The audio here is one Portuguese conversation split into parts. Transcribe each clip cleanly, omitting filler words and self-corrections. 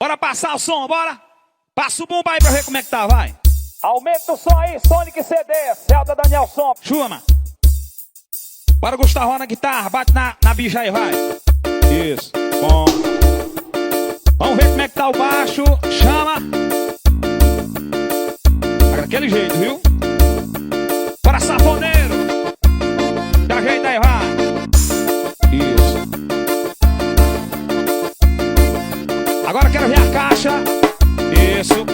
Bora passar o som, bora. Passa o bumbo aí pra ver como é que tá, vai. Aumenta o som aí, Sonic CD, Celta Daniel Som. Chuma. Bora, Gustavo na guitarra, bate na bicha aí, vai. Isso, bom. Vamos ver como é que tá o baixo. Chama. Tá daquele jeito, viu? Bora, safoneiro. Dá jeito aí, vai. Isso. Agora quero ver a caixa. Isso.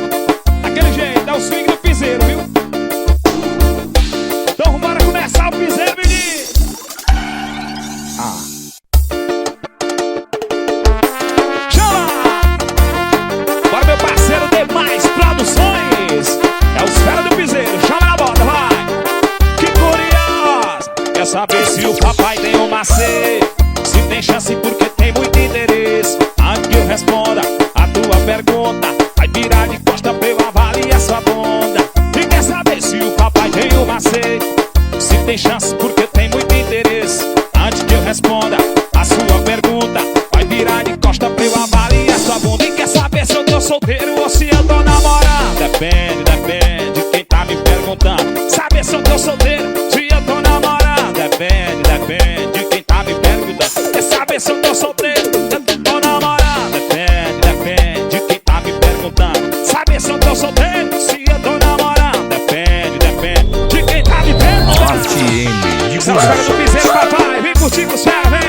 Daquele jeito, dá o swing do piseiro, viu? Então bora começar o piseiro, menino. Chama! Bora, meu parceiro, Demais Produções. É os fera do piseiro, chama na bota, vai. Que curioso. Quer saber se o papai tem um macete? Se tem chance porque tem muito interesse. Antes que eu responda a tua pergunta, vai virar de costa pra eu avaliar sua bunda. E quer saber se o papai tem um macete? Se tem chance porque tem muito interesse. Antes que eu responda a sua pergunta, vai virar de costa pra eu avaliar sua bunda. E quer saber se eu tô solteiro ou se eu tô namorando? Depende de quem tá me perguntando. Saber se eu tô solteiro, se eu tô namorando? Depende de quem tá me perguntando. Quer saber se eu tô solteiro, se eu tô namorando? Depende de quem tá me perguntando. Saber se eu tô solteiro, se eu tô namorando? Depende de quem tá me perguntando. Essa é a história do piseiro, papai. Vem curtir com os fera, vem.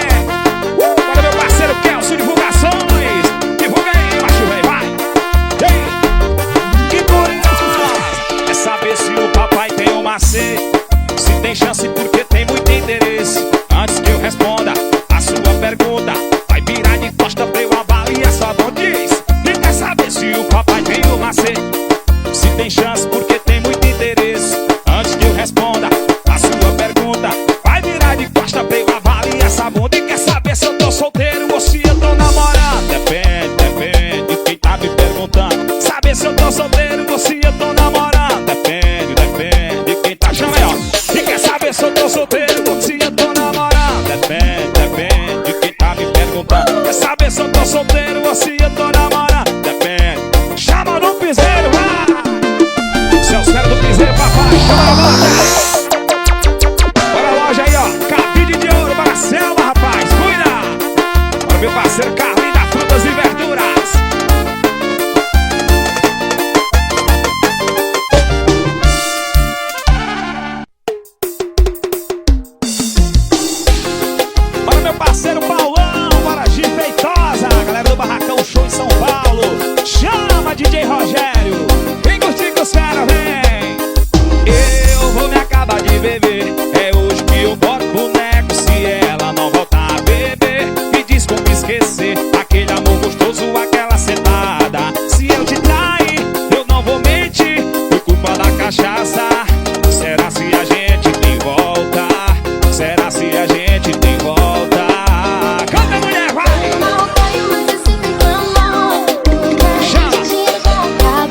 Bora, meu parceiro Kelso, divulgações. Divulga aí, macho, vem, vai. Ei, que curioso. É saber se o papai tem um macete. Se tem chance porque tem muito interesse. Antes que eu responda a sua pergunta, vai virar de costa pra eu avaliar sua bunda. Diz, e quer saber se o papai tem um macete? Se tem chance porque tem muito interesse. Antes que eu responda a sua pergunta, vai virar de costa pra eu avaliar essa bunda. E quer saber se eu tô solteiro ou se eu tô namorando? Depende de quem tá me perguntando. Saber se eu tô solteiro ou se eu tô namorando? Depende de quem tá chamando. E quer saber se eu tô solteiro ou se eu tô namorando? Depende de quem tá me perguntando. Quer saber se eu tô solteiro ou se eu tô namorando? Depende. Chama no piseiro, vai! Seus fera do piseiro, papai, chama na bota. Bora a loja aí, ó, cabide de ouro para a selva, rapaz, cuida. Bora, meu parceiro Carlinhos da Frutas e Verduras. Bora, meu parceiro Paulão, bora G Feitosa, galera do Barracão Show em São Paulo. Chama DJ Rogério, vem curtir com os fera, vem. Eu vou me acabar de beber, é hoje que eu boto boneco. Se ela não voltar a beber, me diz como esquecer aquele amor gostoso, aquela sentada. Se eu te trair, eu não vou mentir, foi culpa da cachaça. Será se a gente tem volta? Será se a gente tem volta? Canta, mulher, vai! Chama!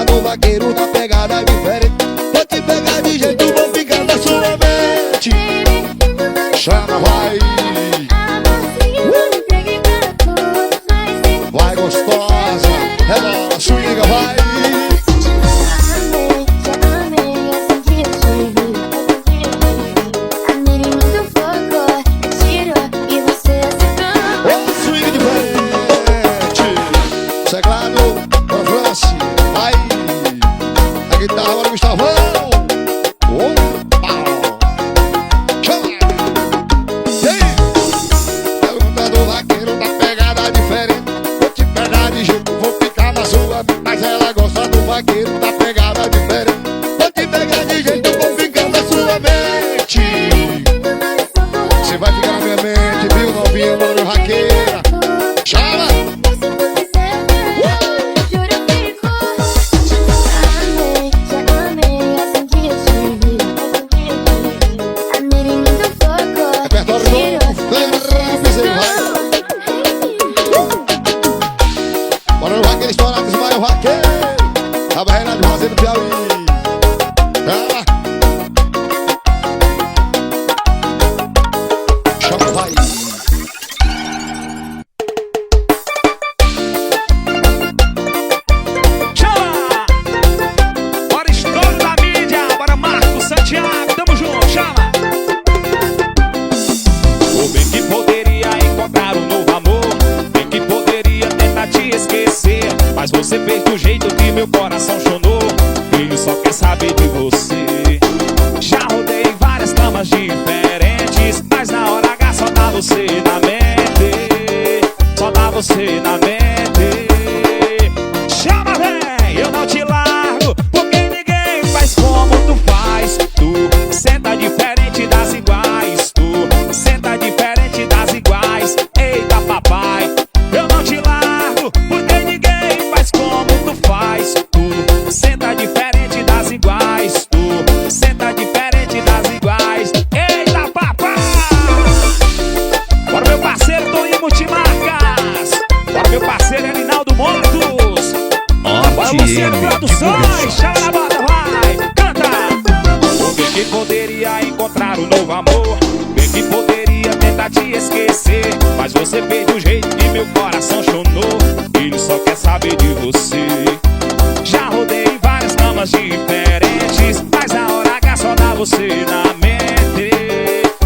do vaqueiro na pegada diferente. Vou te pegar de jeito, vou ficar na sua mente. Chama, vai. Vai gostosa, ela swinga, vai. Teclado, Franci, vai. A guitarra, agora Gustavão. Opa! Chama! E aí? Pergunta do vaqueiro da pegada diferente. Vou te pegar de jeito, vou ficar na sua. Mas ela gosta do vaqueiro da pegada diferente. Vou te pegar de jeito, vou ficar na sua mente. Você vai ficar na minha mente, viu, novinha, mano, vaqueira. Chama! Bora no vaqueiro estourado, desmaia o vaqueiro. A barreira de Rosa do Piauí. Ela. Chama, vai. Chama! Bora estouro da mídia. Bora Marcos Santiago, tamo junto, chama! O bem que poderia encontrar um novo amor, bem que poderia tentar te esquecer, mas você fez do jeito que meu coração chonou. Ele só quer saber de você. Já rodei várias camas diferentes, mas na hora H só dá você na mente. Só dá você na mente. Chama, vem, eu não te largo, porque ninguém faz como tu faz. Tu senta diferente das iguais. Tu senta diferente das iguais. Eita, papai, eu não te largo, porque ninguém faz como tu faz. Tu senta diferente das iguais. Tu senta diferente das iguais. Eita, papai. Bora meu parceiro Toninho Multimarcas. Bora meu parceiro Erinaldo Motos. Bora Luciano Produções. Chama na bota, vai, canta. O bem que poderia encontrar um novo amor, bem que poderia tentar te esquecer, mas você fez do jeito que meu coração chonou. Ele só quer saber de você. Já rodei várias camas diferentes, mas na hora H só dá você na mente.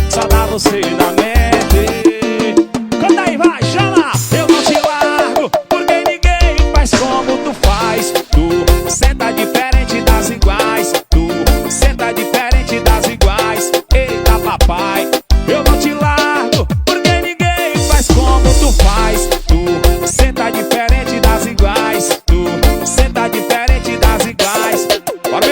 Só dá você na mente. Canta aí, vai, chama! Eu não te largo, porque ninguém faz como tu faz. Tu senta diferente das iguais. Tu senta diferente das iguais. Eita, papai, eu não te largo, porque ninguém faz como tu faz. Tu senta diferente das iguais. Tu senta diferente das iguais. Bora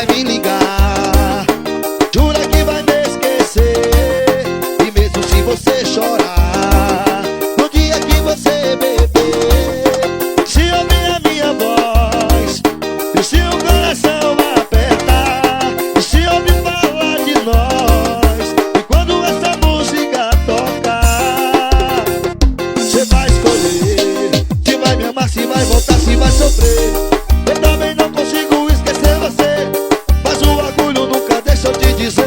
vai me ligar. Jura que vai me esquecer. E mesmo se você chorar, no dia que você beber, se ouvir a minha voz, e se o coração apertar, e se ouvir falar de nós, e quando essa música tocar, você vai escolher se vai me amar, se vai voltar, se vai sofrer. Eu também não consigo esquecer você, mas o orgulho nunca deixa eu te dizer.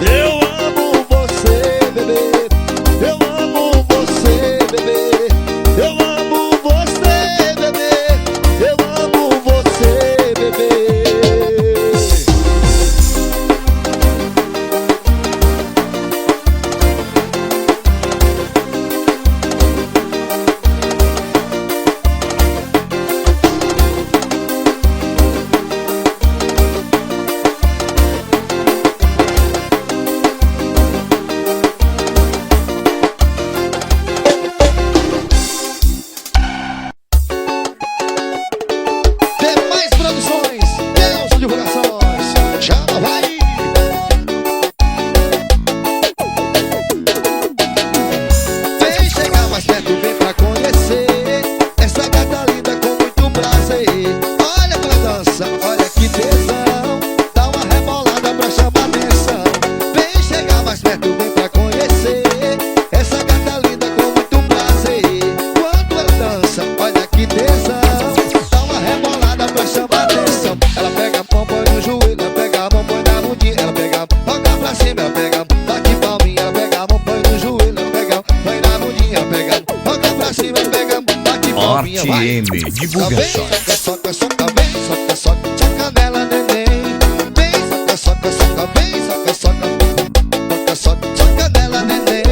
Eu amo você, bebê. Eu amo você, bebê. Eu amo você, bebê. Eu amo você, bebê. Demais produções, Deus divulgações, chama, vai! Vem chegar mais perto, vem pra conhecer essa gata linda com muito prazer. Olha pra dança, olha que tesão, dá uma rebolada pra chamar atenção. Vem chegar mais perto, vem pra conhecer essa gata linda com muito prazer. Quando ela dança, olha que tesão, dá uma rebolada pra chamar atenção. Ela pega a mão, põe no joelho, ela pega a mão, põe na bundinha, ela pega a mão, toca pra cima, ela pega a mão, bate palminha, ela pega a mão, põe no joelho, ela pega a mão, põe na bundinha, ela pega a mão, toca pra cima, ela pega a mão, bate palminha, vai. Divulgações. Soca, soca, vem, soca, soca, soca nela, neném. Vem, soca, soca, soca, vem, soca, soca, soca, soca, soca nela, neném.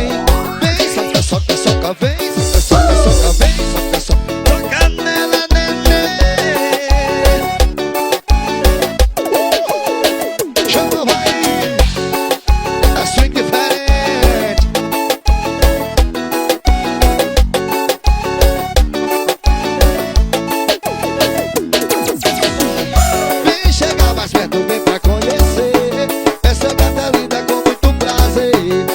Vem, soca, soca, soca, vem, soca, soca, soca, vem, soca, soca, soca nela, neném. Chama, vai, a swing diferente. Vem chegar mais perto, vem pra conhecer essa gata linda com muito prazer.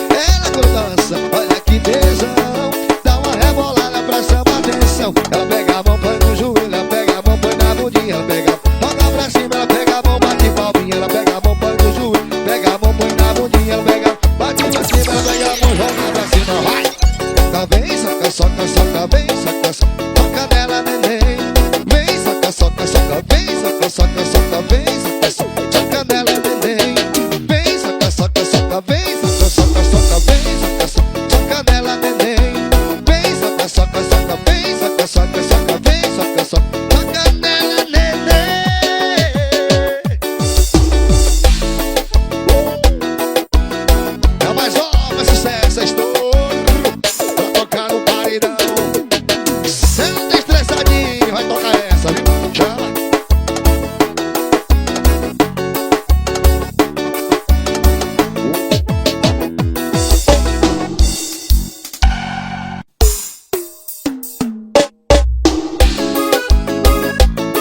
Ela com dança, olha que tesão, dá uma rebolada pra chamar atenção. Ela pega a mão, põe no joelho, ela pega a mão, põe na bundinha, ela pega a mão, toca pra cima, ela pega a mão, bate palminha, ela pega a mão, põe no joelho, pega a mão, põe na bundinha, ela pega a mão, bate pra cima, ela pega a mão, joga pra cima, vai. Soca, vem, soca, soca, soca, vem, soca, soca, toca nela, neném. Vem, soca, soca, soca, vem, soca, soca, soca, vem, soca, soca, soca nela, neném. Vem, soca, soca, soca, vem, soca, soca, soca, vem, soca, soca, soca nela, neném. Vem, soca, soca, soca, vem, soca, soca, soca, vem, soca, soca, soca nela, neném. É mais nova, sucesso, é estouro pra tocar no paredão. Senta estressadinho, vai tocar essa, viu? Chama.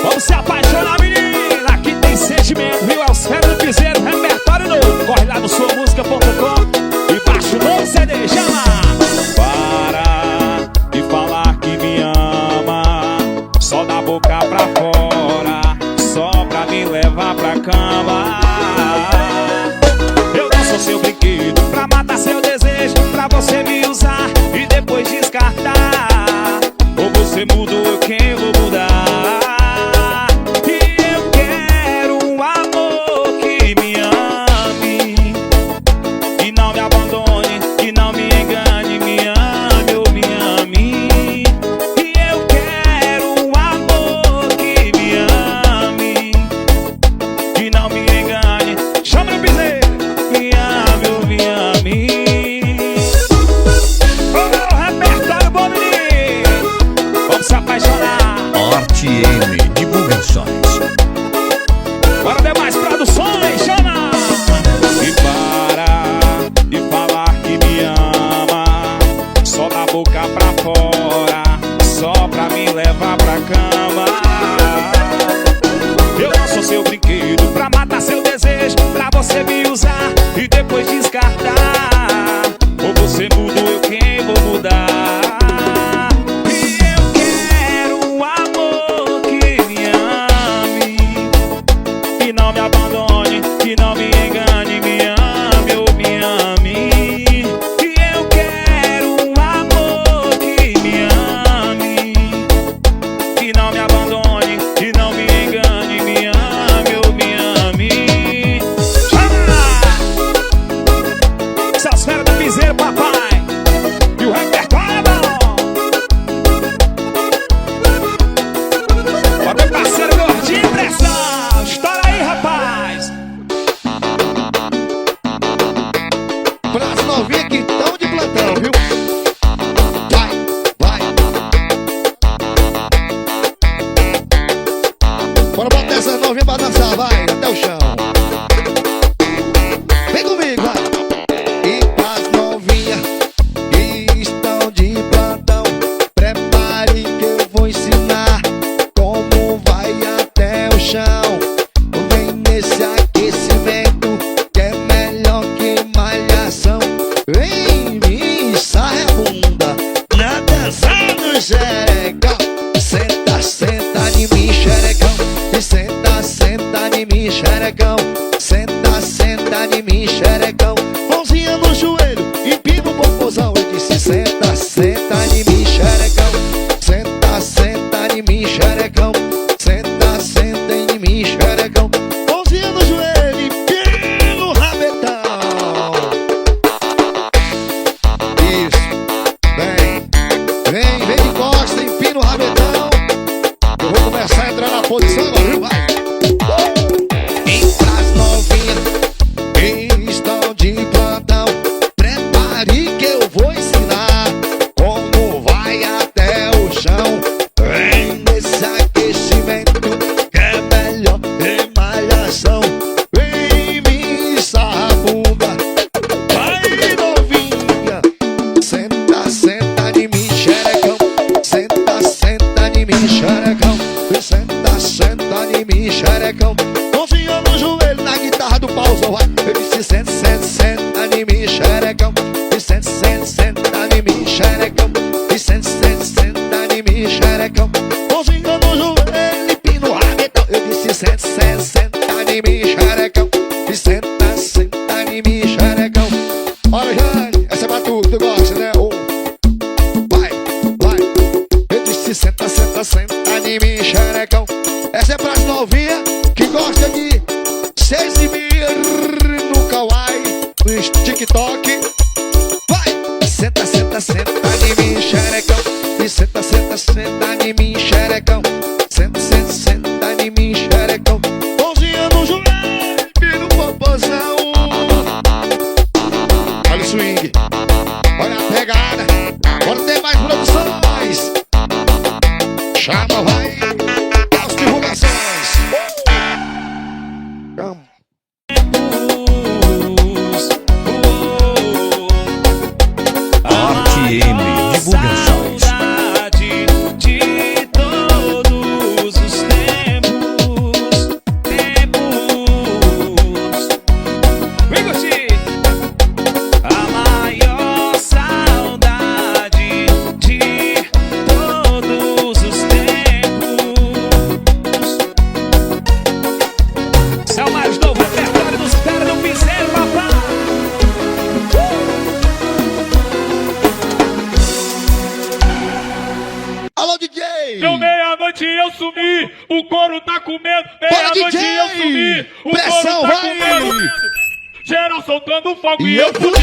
Vamos se apaixonar, menina. Aqui tem sentimento, viu? É os Fera do Piseiro, repertório novo. Corre lá no suamusica.com e baixa o novo CD. Chama! Para de falar que me ama, só da boca pra fora, só pra me levar pra cama. Eu não sou seu brinquedo pra matar seu desejo, pra você me usar e depois descartar. Ou você muda ou eu quem vou mudar. E eu quero um amor que me ame, que não me abandone, que não me engane, me ame ou me ame. E eu quero um amor que me ame, que não me engane. Chama no piseiro, me ame ou me ame. Oh, repertório bom, menino. Vamos se apaixonar. que não me engane, me ame ou me ame. E eu quero um amor que me ame, que não me abandone, que não me engane, me ame ou me ame. Essas feras do piseiro, papai. E o repertório é bom. Ó, meu parceiro gordinho, pressão. Estoura aí, rapaz. Pras novinhas que estão de plantão, viu? Vai, vai. Bora botar essas novinhas pra dançar, vai, até o chão. Vem comigo, vai. E pras novinhas que estão de plantão, prepare que eu vou ensinar como vai até o chão. Vem nesse aquecimento que é melhor que malhação. Vem me sai a bunda na dança do xerecão. Senta, senta em mim, xerecão. E senta, senta em mim, xerecão. Senta, senta em mim, xerecão. Mãozinha no joelho, empina o popozão. Eu disse senta, senta em mim, xerecão. Senta, senta em mim, xerecão. Senta, senta em mim, xerecão. Mãozinha no joelho, empina o rabetão. Isso, vem de costa, empina o rabetão. Eu vou começar a entrar na posição agora, viu? Vai. E pras novinhas que estão de plantão, prepare que eu vou ensinar como vai até o chão. Vem nesse aquecimento que é melhor que malhação. Vem me sarra a bunda, vai novinha. Senta, senta em mim, xerecão. Senta, senta em mim, xerecão. Senta, senta em mim, xerecão. Mãozinha no joelho na guitarra do pauzão, vai. Eu disse senta, senta, senta em mim, xerecão. E senta, senta, senta em mim, xerecão. E senta, senta, senta em mim, xerecão. Mãozinha no joelho, empina o rabetão. Eu disse senta, senta, senta em mim, xerecão. E senta, senta em mim, xerecão. Olha, Jane, essa é pra tu, tu gosta, né? Oh. Vai, vai. Eu disse senta, senta, senta em mim, xerecão. Essa é pras novinhas que gostam de se exibir no kawaii, no TikTok. Vai! Senta, senta, senta em mim, xerecão. E senta, senta, senta em mim, xerecão. Senta, senta, senta em mim, xerecão. Mãozinha no joelho e no popozão. Olha o swing, olha a pegada. Bora ter mais produções. Chama, vai. As divulgações. Chama. RTM Divulgações. De todos os tempos. Vem curtir. A maior saudade de todos os tempos. Esse é o mais novo repertório dos caras do piseiro, papai. Alô, DJ! Deu meia-noite e eu sumi, o couro tá comendo. Bora, Meia-noite DJ! e eu sumi, o Pressão, couro tá vai! comendo. Geral soltando fogo E e eu eu fudendo,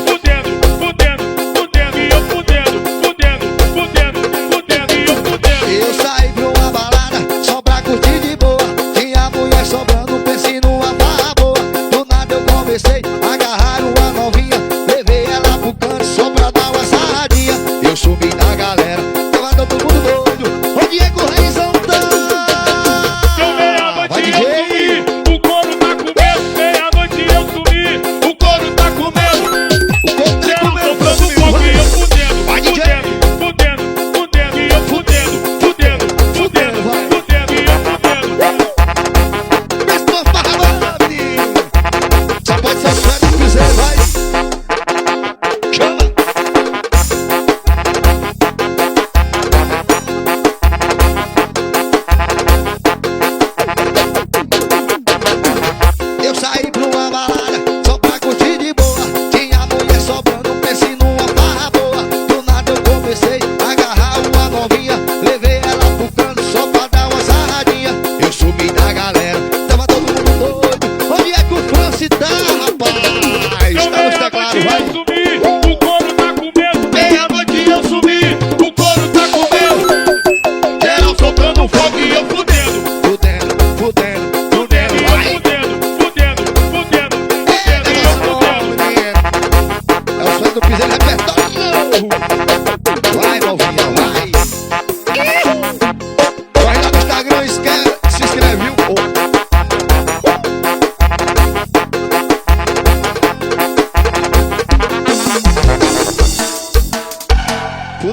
fudendo, fudendo, fudendo. E eu fudendo, fudendo, fudendo, fudendo. E eu fudendo. Eu saí pra uma balada só pra curtir de boa. Tinha mulher sobrando, pensei numa barra boa. Do nada eu comecei a agarrar uma novinha. Levei ela pro canto só pra dar uma sarradinha. Eu subi na galera, tava todo mundo doido. O Diego Reizão tá. Deu meia-noite Vai, e DJ! eu sumi, o couro tá comendo. Meia-noite e eu sumi, o couro tá comendo. O corpo tá Geral comendo, soltando comigo, fogo e eu vai. fudendo, Vai, DJ! fudendo, fudendo, fudendo. E eu fudendo, fudendo,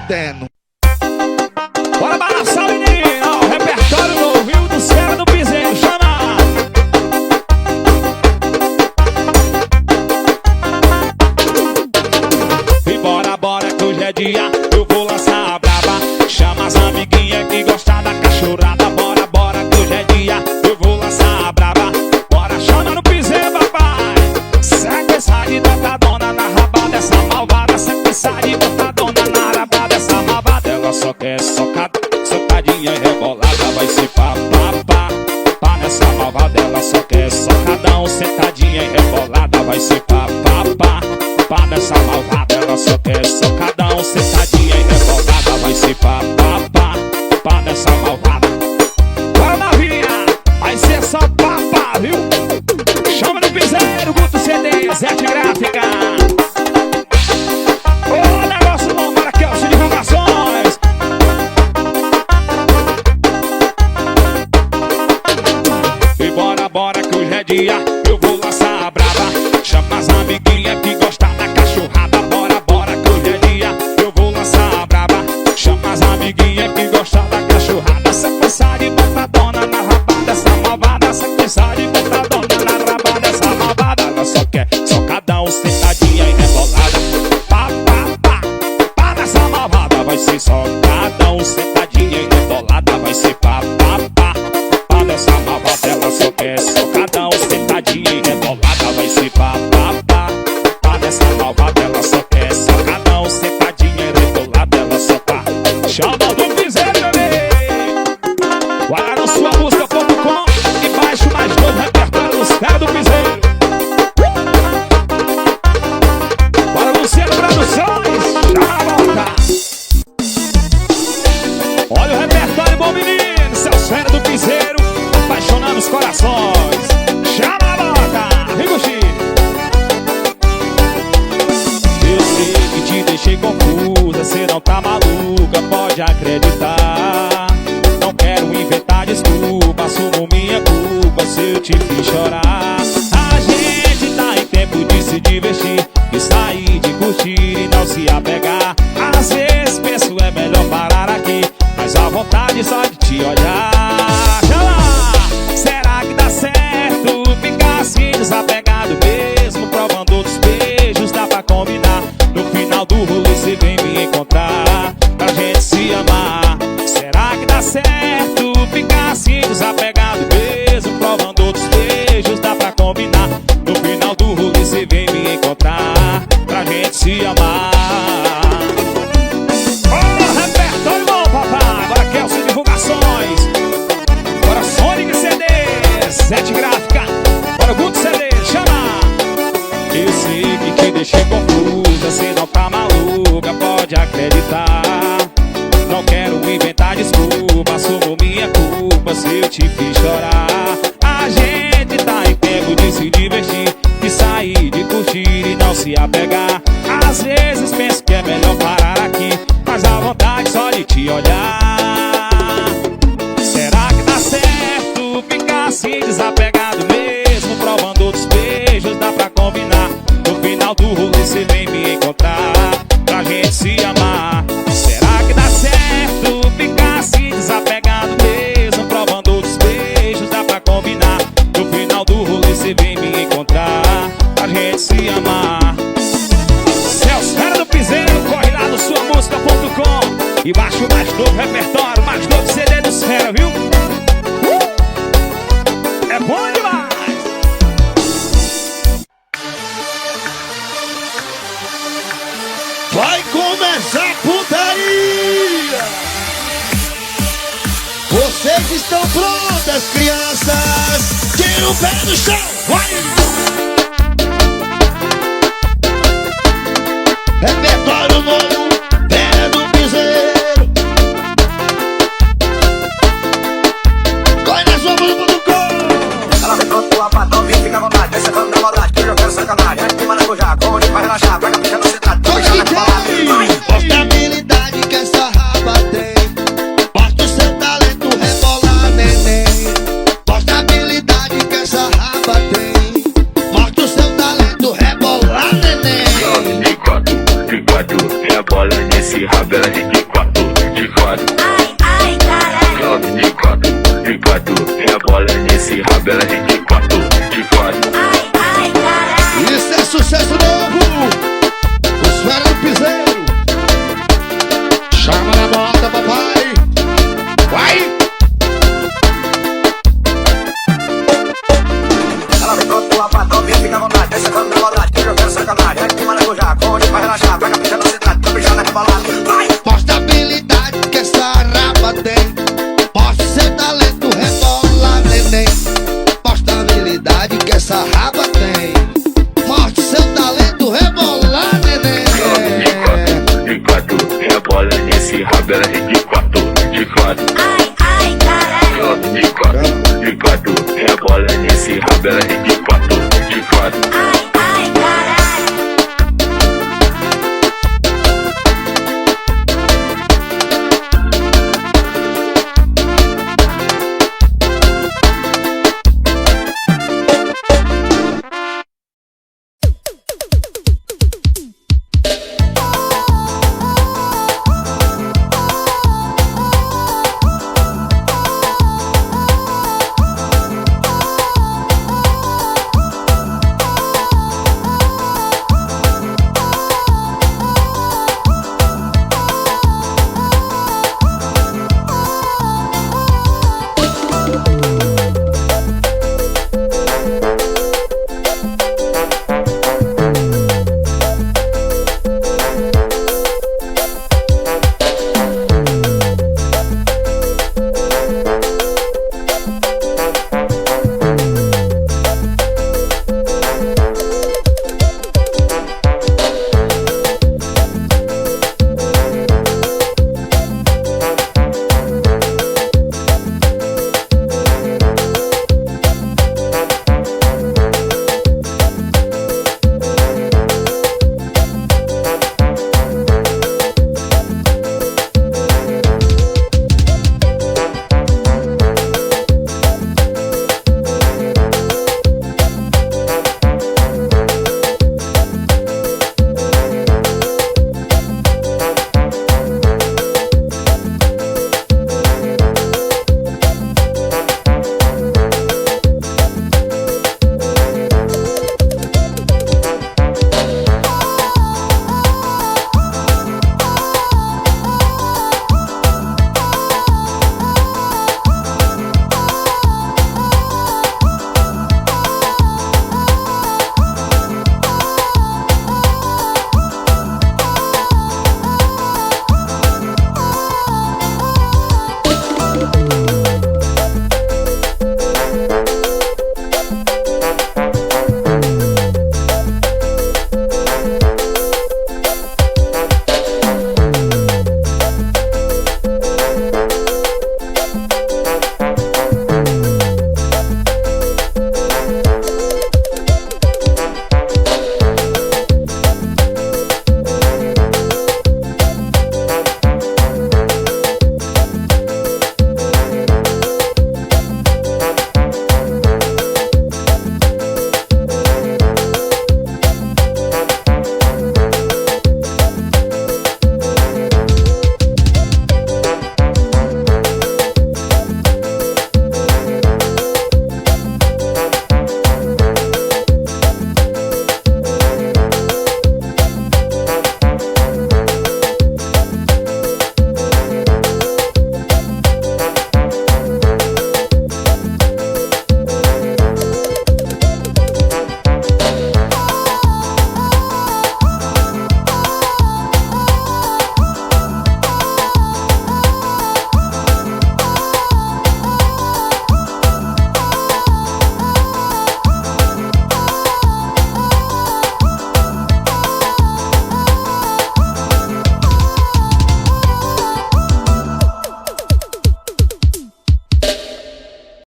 fudendo. Bora balançar, menino. Ó, o repertório novo, viu? Dos caras do piseiro. Chama! E bora, bora, que hoje é dia. Eu vou lançar a braba. Chama as amiguinhas que gostam da cachorrada. Bora, bora, que hoje é dia. Eu vou lançar a braba. Bora, chama no piseiro, papai. Segue essa de botadona na rabada. Essa malvada, segue essa de botadona na rabada. Essa malvada, ela só quer socadinha e rebolada. Vai ser pá, pá, pá. Pá nessa malvada, ela só quer socadão, sentadinha e rebolada. Vai ser pá, pá, pá. Pá nessa malvada, ela só quer socadão, sentadinha e rebolada. Vai ser pá, pá, pá. Pá nessa malvada. Bora, novinha, vai ser só pá, pá, viu? Chama no piseiro, Guto CD, Zete Gráfica. Ô, negócio bom, para Kelso Divulgações. E bora, bora, que hoje é dia. Eu vou lançar a braba. Chama as amiguinhas que gostam da cachorrada. Bora, bora, que hoje é dia. Eu vou lançar a braba. Chama as amiguinhas que gostam da cachorrada. Sequência de botadona na rabada. Essa malvada, sequência de botadona na rabada. Essa malvada, ela só quer socadão, sentadinha e rebolada. Pá, pá, pá. Pá nessa malvada. Vai ser socadão, sentadinha e rebolada. Vai ser pá, pá, pá. Pá nessa malvada, ela só quer socadão, sentadinha e rebolada. Vai ser pá, pá, pá. Pá nessa malvada, ela só quer socadão, sentadinha e rebolada. Ela só tá. Chama do piseiro, bebê. Guarda no sua música.com e baixe mais novo repertório dos caras do piseiro. Bora, Luciano Produções. Chama a volta. Olha o repertório, bom menino. Seus fera do piseiro, apaixonando os corações. Chama a volta. Vem, Guxi. Eu sei que te deixei confusa. Cê não tá maluca, pode acreditar. Não quero inventar desculpa, assumo minha culpa se eu te fiz chorar. A gente tá em tempo de se divertir, de sair, de curtir e não se apegar. Às vezes penso é melhor parar aqui, mas a vontade só de te olhar. Já lá, será que dá certo ficar assim desapegado mesmo, provando outros beijos, dá pra combinar. No final do rolê cê vem me encontrar, pra gente se amar. Será que dá certo ficar assim desapegado mesmo, provando outros beijos, dá pra combinar. No final do rolê cê vem me encontrar, pra gente se amar. Oh, repertório bom, papai. Agora Kelso Divulgações. Bora Sonic CD, Zete Gráfica. Bora Guto CD, chama. Eu sei que te deixei confusa, cê não tá maluca, pode acreditar. Não quero inventar desculpa, assumo minha culpa se eu te fiz chorar. A gente tá em tempo de se divertir, de sair, de curtir e não se apegar. Às vezes penso que é melhor parar aqui, mas a vontade só de te olhar. Será que dá certo ficar assim desapegado mesmo, provando outros beijos, dá pra combinar. No final do rolê cê vem me encontrar, pra gente se amar. Será que dá certo ficar assim desapegado mesmo, provando outros beijos, dá pra combinar. No final do rolê cê vem me encontrar, pra gente se amar. Seus fera do piseiro, corre lá no suamusica.com e baixa o mais novo repertório, mais novo CD dos fera, viu? É bom demais. Vai começar a putaria! Vocês estão prontas, crianças? Tira o pé do chão, vai! Repertório novo, fera do piseiro. Corre na sua música.com. Ela vem pronto pro lapatão, vem, fica à vontade. Deixa vamos na maldade, que eu quero sacanagem. Aqui maracujá, com onde vai relaxar, pega a picha na cidade. Habilidade que essa raba tem, mostra o seu talento, rebolar, neném. Mostra a habilidade que essa raba tem, mostra o seu talento, rebolar, neném. Enquanto rebola nesse rabo, ela balada. Vai! Mostra a habilidade que essa raba tem. Mostra seu talento, rebola, neném. Mostra a habilidade que essa raba tem. Mostra seu talento, rebola, neném. De quatro, rebola nesse rabo, ela de quatro, de quatro. Ai, ai, caralho. De quatro, rebola nesse rabo, ela de